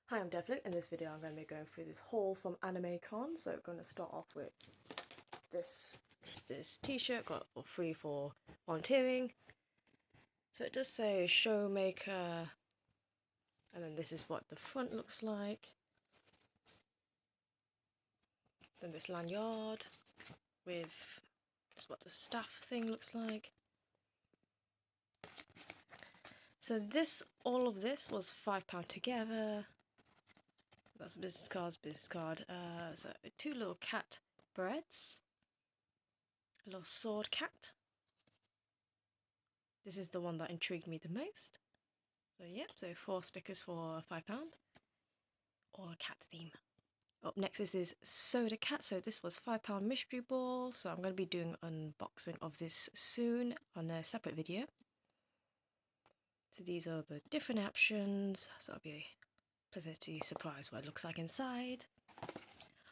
Hi, I'm Deathlake. In this video I'm going to be going through this haul from ANIMECON. So we're going to start off with this t-shirt, got for free for volunteering. So it does say showmaker, and then this is what the front looks like. Then this lanyard with this is what the staff thing looks like. So all of this was £5 together. That's a business card, so 2 little cat breads, a little sword cat. This is the one that intrigued me the most. So yep, so 4 stickers for £5, all a cat theme. Up next is this soda cat, so this was £5 mystery ball, so I'm going to be doing an unboxing of this soon on a separate video. So these are the different options, so I'll be pleasantly surprised what it looks like inside.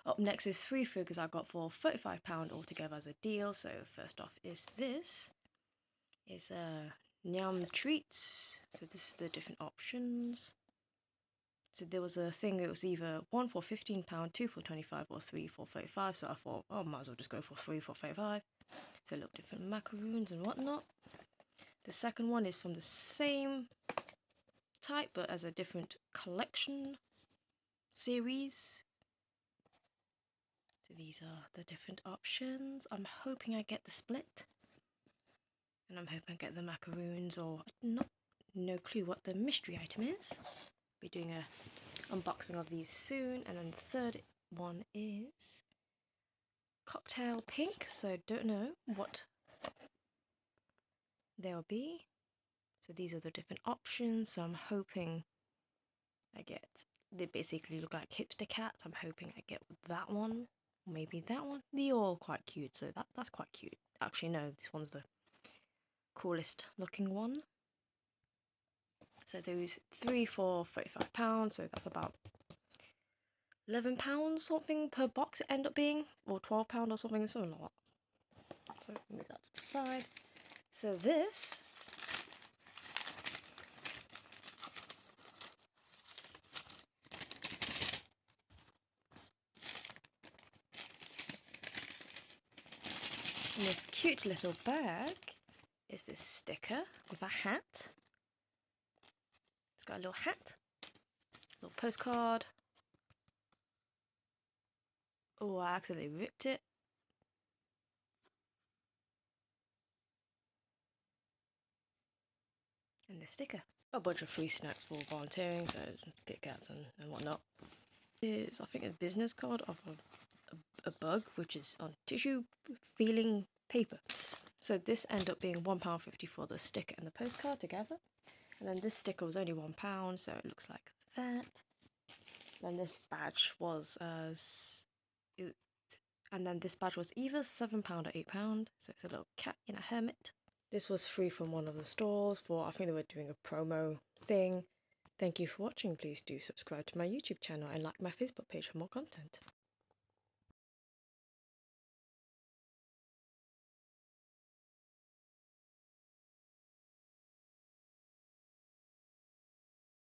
Up next is 3 figures I got for £35 altogether as a deal. So first off is this. It's Nyam treats. So this is the different options. So there was a thing, it was either 1 for £15, 2 for £25 or 3 for £35. So I thought, oh, might as well just go for 3 for £35. So a little different macaroons and whatnot. The second one is from the same type but as a different collection series. So these are the different options. I'm hoping I get the split, and I'm hoping I get the macaroons, or no clue what the mystery item is. Be doing a unboxing of these soon. And then the third one is cocktail pink, so don't know what they'll be. So these are the different options, so I'm hoping I get, they basically look like hipster cats. I'm hoping I get that one, maybe that one. They're all quite cute, so that's quite cute. Actually no, this one's the coolest looking one. So those 3 for £35, so that's about £11 something per box it ended up being, or £12 or something like that. So move that to the side. So this in this cute little bag is this sticker with a hat. It's got a little hat, a little postcard. Oh, I accidentally ripped it. And the sticker. A bunch of free snacks for volunteering, so Kit Kats and whatnot. I think a business card of a bug, which is on tissue feeling paper. So this ended up being £1.50 for the sticker and the postcard together. And then this sticker was only £1, so it looks like that. Then this badge was either £7 or £8, so it's a little cat in a hermit. This was free from one of the stores for, I think they were doing a promo thing. Thank you for watching. Please do subscribe to my YouTube channel and like my Facebook page for more content.